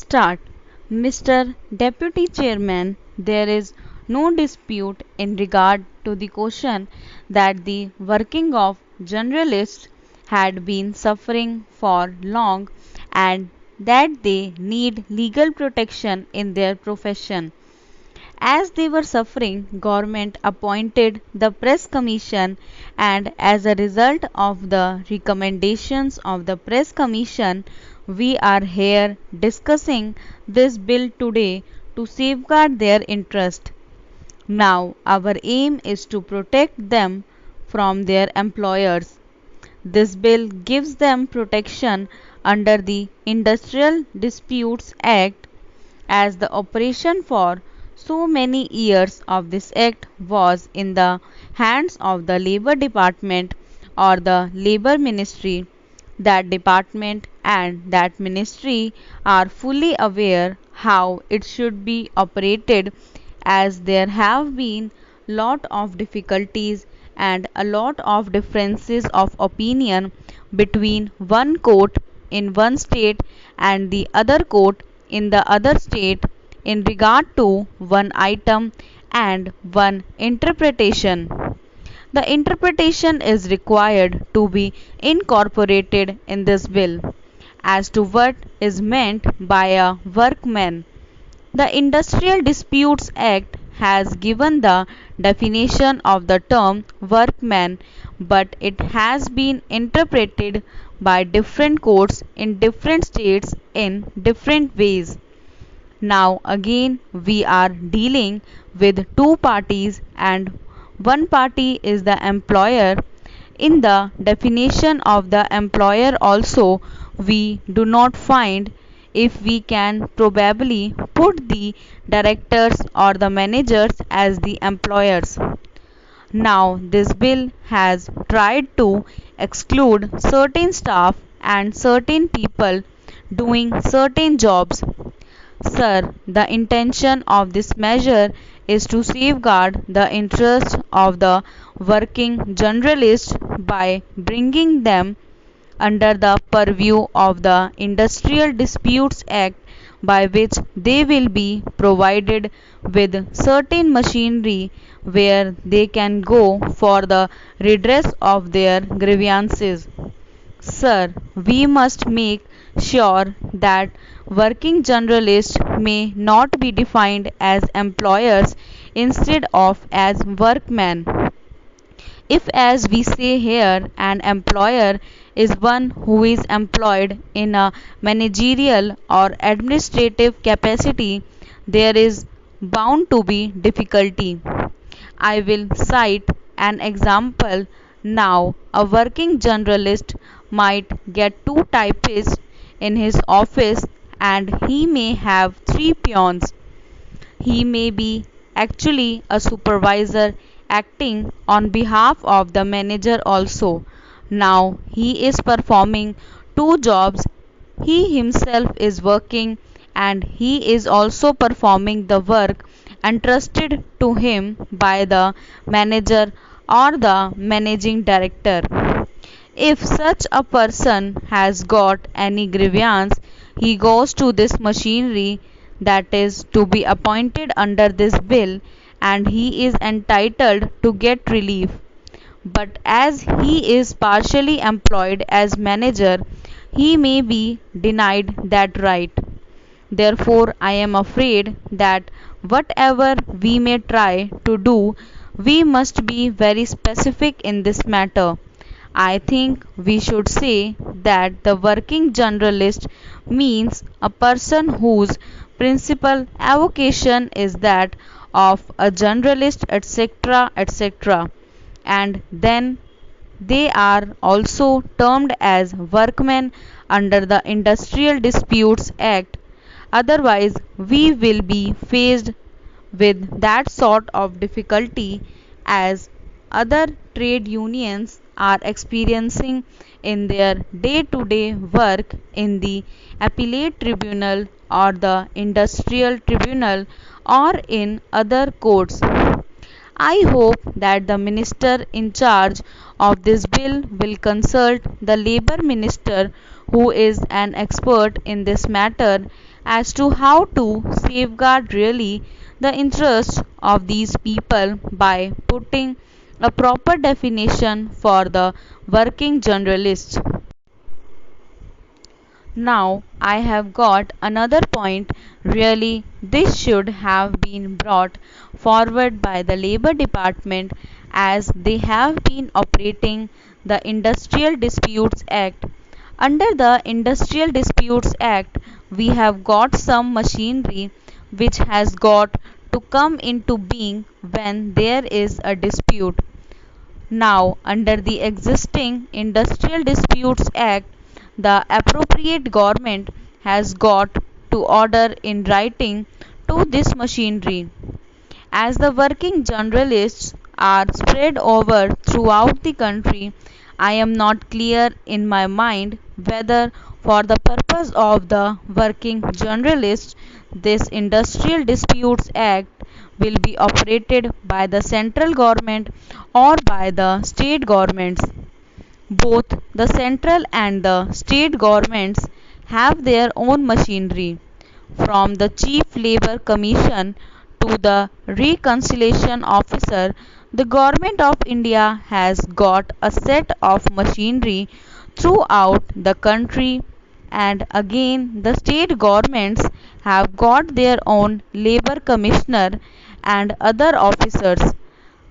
Start. Mr. Deputy Chairman, there is no dispute in regard to the question that the working of journalists had been suffering for long and that they need legal protection in their profession. As they were suffering, government appointed the press commission, and as a result of the recommendations of the press commission, we are here discussing this bill today to safeguard their interest. Now our aim is to protect them from their employers. This bill gives them protection under the Industrial Disputes Act, as the operation for so many years of this act was in the hands of the Labour Department or the Labour Ministry. That department and that ministry are fully aware how it should be operated, as there have been lot of difficulties and a lot of differences of opinion between one court in one state and the other court in the other state in regard to one item and one interpretation. The interpretation is required to be incorporated in this bill as to what is meant by a workman. The Industrial Disputes Act has given the definition of the term workman, but it has been interpreted by different courts in different states in different ways. Now again we are dealing with two parties, and one party is the employer. In the definition of the employer also we do not find if we can probably put the directors or the managers as the employers. Now this bill has tried to exclude certain staff and certain people doing certain jobs. Sir, the intention of this measure is to safeguard the interests of the working journalists by bringing them under the purview of the Industrial Disputes Act, by which they will be provided with certain machinery where they can go for the redress of their grievances. Sir, we must make sure that working journalists may not be defined as employers instead of as workmen. If, as we say here, an employer is one who is employed in a managerial or administrative capacity, there is bound to be difficulty. I will cite an example now. A working journalist might get two typists in his office and he may have three peons. He may be actually a supervisor acting on behalf of the manager also. Now he is performing two jobs. He himself is working and he is also performing the work entrusted to him by the manager or the managing director. If such a person has got any grievance, he goes to this machinery that is to be appointed under this bill, and he is entitled to get relief. But as he is partially employed as manager, he may be denied that right. Therefore, I am afraid that whatever we may try to do, we must be very specific in this matter. I think we should say that the working journalist means a person whose principal avocation is that of a journalist, etc., etc. And then they are also termed as workmen under the Industrial Disputes Act. Otherwise, we will be faced with that sort of difficulty as other trade unions are experiencing in their day-to-day work in the appellate tribunal or the industrial tribunal or in other courts. I hope that the minister in charge of this bill will consult the Labour Minister, who is an expert in this matter, as to how to safeguard really the interests of these people by putting a proper definition for the working journalist. Now I have got another point. Really, this should have been brought forward by the Labour Department as they have been operating the Industrial Disputes Act. Under the Industrial Disputes Act, we have got some machinery which has got to come into being when there is a dispute. Now, under the existing Industrial Disputes Act, the appropriate government has got to order in writing to this machinery. As the working journalists are spread over throughout the country, I am not clear in my mind whether, for the purpose of the working journalists, this Industrial Disputes Act will be operated by the central government or by the state governments. Both the central and the state governments have their own machinery, from the Chief Labour Commission to the Reconciliation Officer. The Government of India has got a set of machinery throughout the country, and again the state governments have got their own Labour Commissioner and other officers.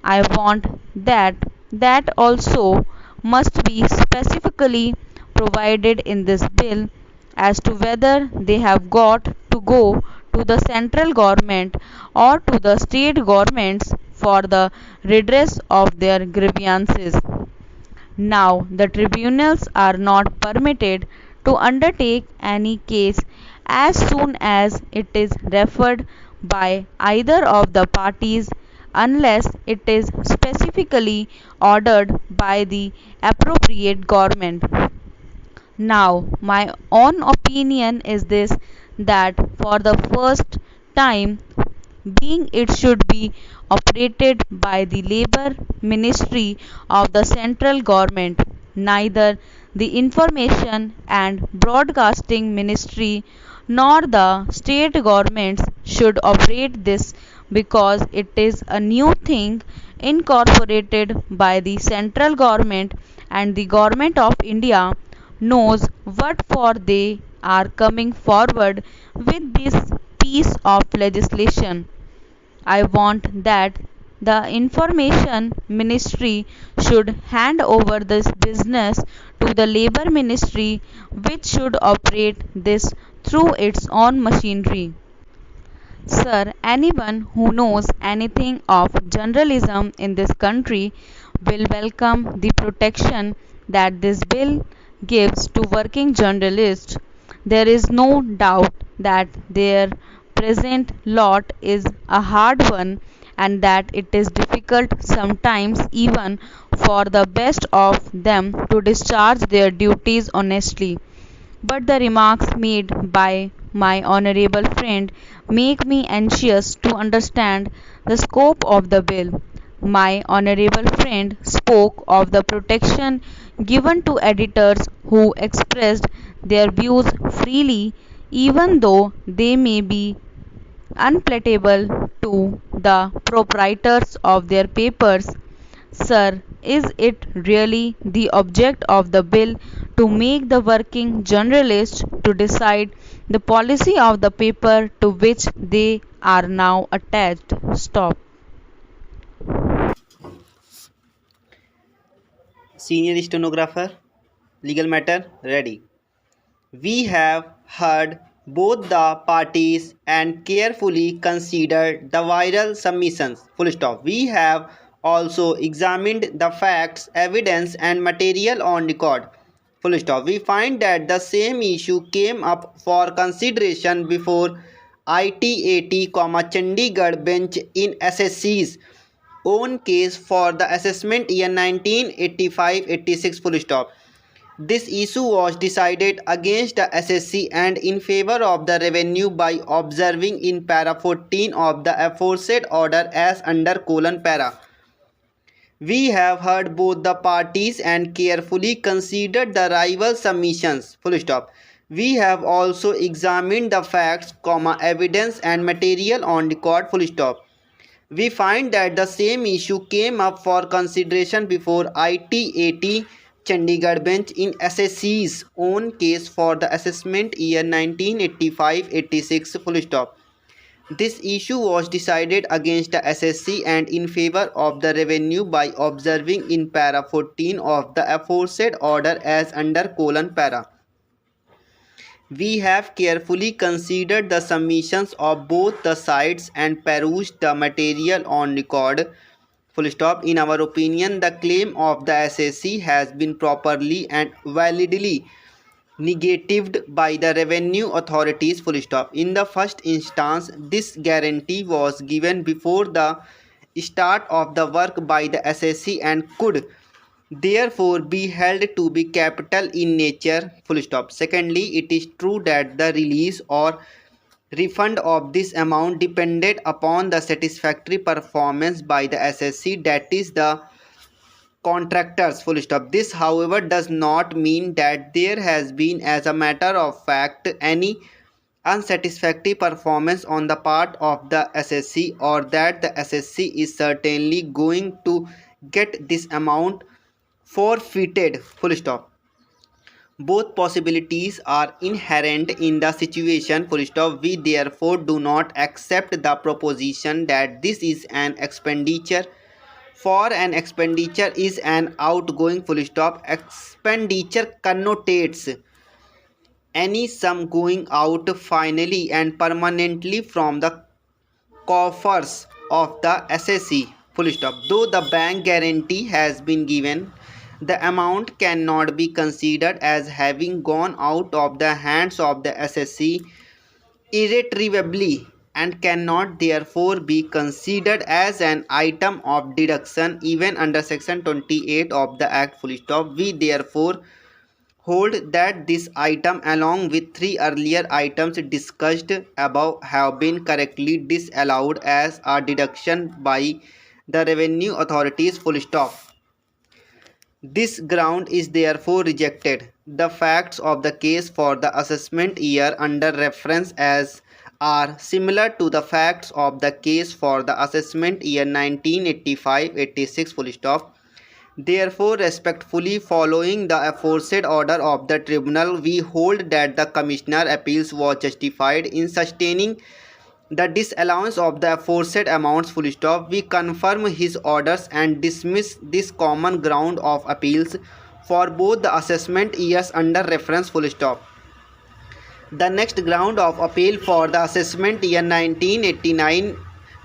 I want that also must be specifically provided in this bill as to whether they have got to go to the central government or to the state governments for the redress of their grievances. Now, the tribunals are not permitted to undertake any case as soon as it is referred by either of the parties unless it is specifically ordered by the appropriate government. Now, my own opinion is this, that for the first time being it should be operated by the Labour Ministry of the central government. Neither the Information and Broadcasting Ministry nor the state governments should operate this because it is a new thing incorporated by the central government, and the government of India knows what for they are coming forward with this piece of legislation. I want that the Information Ministry should hand over this business to the Labour Ministry, which should operate this through its own machinery. Sir, anyone who knows anything of journalism in this country will welcome the protection that this bill gives to working journalists. There is no doubt that their present lot is a hard one and that it is difficult sometimes even for the best of them to discharge their duties honestly. But the remarks made by my honorable friend make me anxious to understand the scope of the bill. My honorable friend spoke of the protection given to editors who expressed their views freely, even though they may be unpalatable to the proprietors of their papers. Sir, is it really the object of the bill to make the working journalist to decide the policy of the paper to which they are now attached? Stop. Senior stenographer, legal matter ready. We have heard both the parties and carefully considered the viral submissions. Full stop. We have also examined the facts, evidence, and material on record. Full stop. We find that the same issue came up for consideration before ITAT, Chandigarh bench in SSC's own case for the assessment year 1985-86. Full stop. This issue was decided against the SSC and in favor of the revenue by observing in para 14 of the aforesaid order as under para. We have heard both the parties and carefully considered the rival submissions. Full stop. We have also examined the facts, evidence and material on record full stop. We find that the same issue came up for consideration before ITAT Chandigarh bench in SSC's own case for the assessment year 1985-86 full stop. This issue was decided against the SSC and in favor of the revenue by observing in para 14 of the aforesaid order as under para. We have carefully considered the submissions of both the sides and perused the material on record. Full stop. In our opinion, the claim of the SSC has been properly and validly negatived by the revenue authorities. Full stop. In the first instance, this guarantee was given before the start of the work by the SSC and could therefore be held to be capital in nature. Full stop. Secondly, it is true that the release or refund of this amount depended upon the satisfactory performance by the SSC, that is the contractors. Full stop. This however does not mean that there has been as a matter of fact any unsatisfactory performance on the part of the SSC or that the SSC is certainly going to get this amount forfeited. Full stop. Both possibilities are inherent in the situation. Full stop. We therefore do not accept the proposition that this is an expenditure, for an expenditure is an outgoing. Full stop. Expenditure connotates any sum going out finally and permanently from the coffers of the SSC. Full stop. Though the bank guarantee has been given, the amount cannot be considered as having gone out of the hands of the SSC irretrievably and cannot therefore be considered as an item of deduction even under section 28 of the Act. Full stop. We therefore hold that this item along with three earlier items discussed above have been correctly disallowed as a deduction by the revenue authorities. Full stop. This ground is therefore rejected. The facts of the case for the assessment year under reference as are similar to the facts of the case for the assessment year 1985-86. Full stop. Therefore, respectfully following the aforesaid order of the tribunal, we hold that the Commissioner appeals was justified in sustaining the disallowance of the aforesaid amounts. Full stop. We confirm his orders and dismiss this common ground of appeals for both the assessment years under reference. Full stop. The next ground of appeal for the assessment year 1989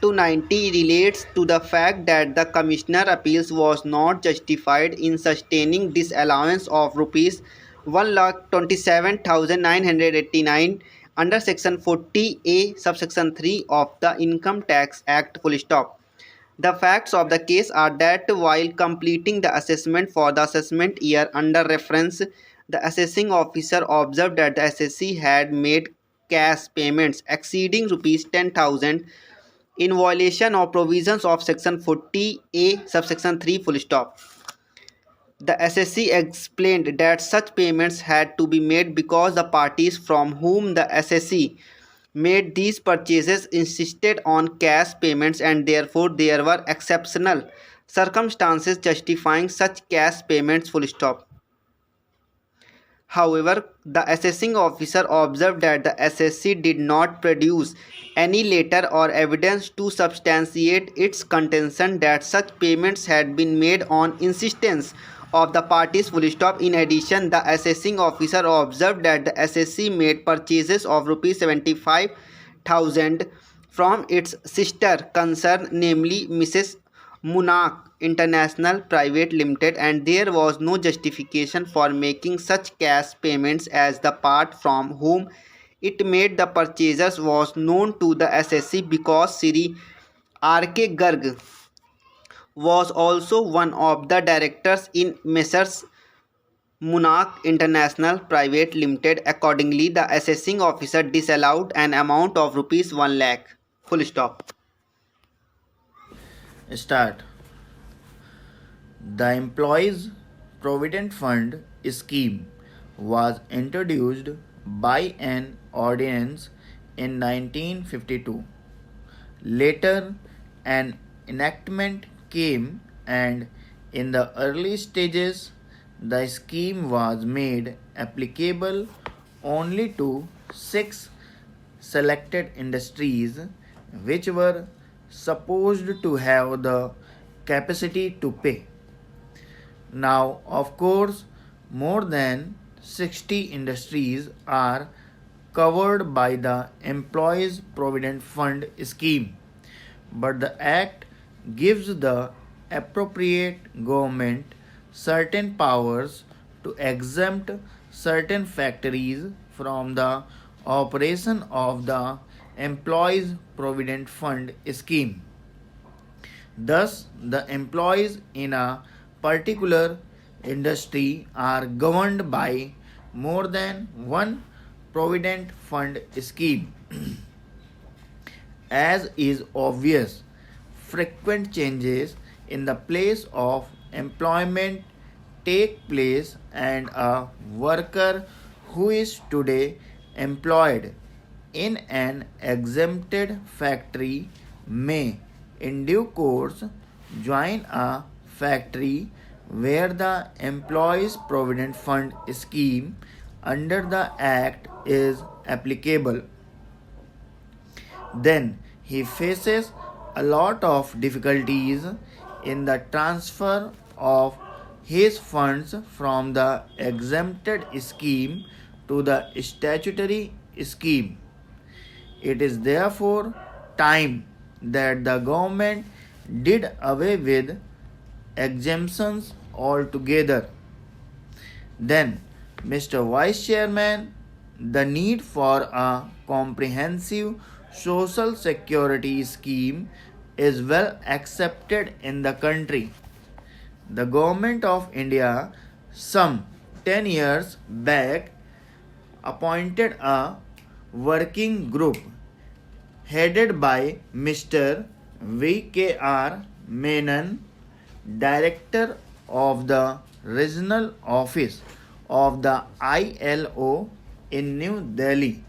to 90 relates to the fact that the Commissioner appeals was not justified in sustaining disallowance of rupees 1,27,989 under section 40A subsection 3 of the Income Tax Act. Full stop. The facts of the case are that while completing the assessment for the assessment year under reference, the assessing officer observed that the SSC had made cash payments exceeding rupees 10,000 in violation of provisions of section 40A subsection 3. Full stop. The SSC explained that such payments had to be made because the parties from whom the SSC made these purchases insisted on cash payments and therefore there were exceptional circumstances justifying such cash payments. Full stop. However, the assessing officer observed that the SSC did not produce any letter or evidence to substantiate its contention that such payments had been made on insistence of the parties. Full stop. In addition, the assessing officer observed that the SSC made purchases of rupees 75,000 from its sister concern, namely Mrs. Monarch International Private Limited, and there was no justification for making such cash payments as the part from whom it made the purchases was known to the SSC because Sri R.K. Garg was also one of the directors in Messrs. Monarch International Private Limited. Accordingly, the assessing officer disallowed an amount of rupees 1 lakh. Full stop. Start. The Employees Provident Fund scheme was introduced by an ordinance in 1952. Later, an enactment came, and in the early stages, the scheme was made applicable only to 6 selected industries which were supposed to have the capacity to pay. Now, of course, more than 60 industries are covered by the Employees Provident Fund scheme, but the Act gives the appropriate government certain powers to exempt certain factories from the operation of the Employees Provident Fund scheme. Thus, the employees in a particular industry are governed by more than one provident fund scheme. As is obvious, frequent changes in the place of employment take place, and a worker who is today employed in an exempted factory may in due course join a factory where the Employees Provident Fund scheme under the Act is applicable. Then he faces a lot of difficulties in the transfer of his funds from the exempted scheme to the statutory scheme. It is therefore time that the government did away with exemptions altogether. Then, Mr. Vice Chairman, the need for a comprehensive social security scheme is well accepted in the country. The Government of India, some 10 years back, appointed a working group headed by Mr. V.K.R. Menon, Director of the Regional Office of the ILO in New Delhi.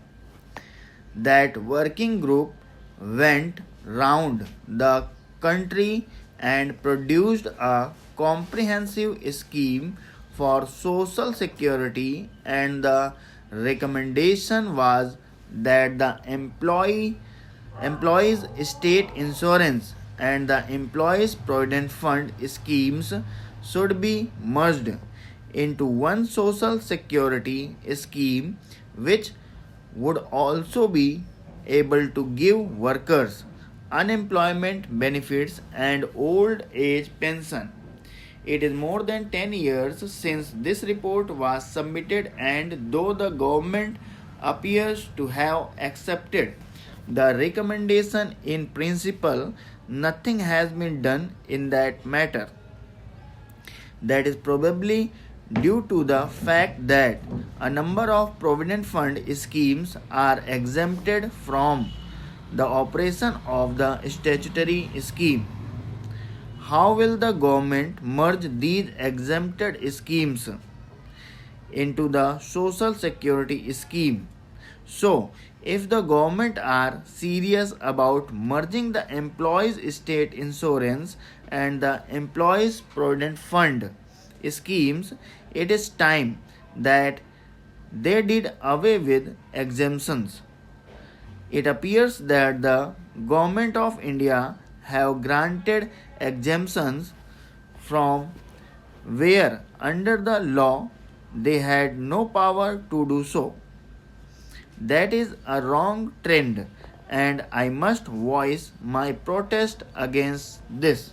That working group went round the country and produced a comprehensive scheme for social security, and the recommendation was that the employees state insurance and the employees provident fund schemes should be merged into one social security scheme, which would also be able to give workers unemployment benefits and old age pension. It is more than 10 years since this report was submitted, and though the government appears to have accepted the recommendation in principle, nothing has been done in that matter. That is probably due to the fact that a number of provident fund schemes are exempted from the operation of the statutory scheme. How will the government merge these exempted schemes into the social security scheme? So, if the government are serious about merging the employees state insurance and the employees provident fund schemes, it is time that they did away with exemptions. It appears that the Government of India have granted exemptions from where under the law they had no power to do so. That is a wrong trend, and I must voice my protest against this.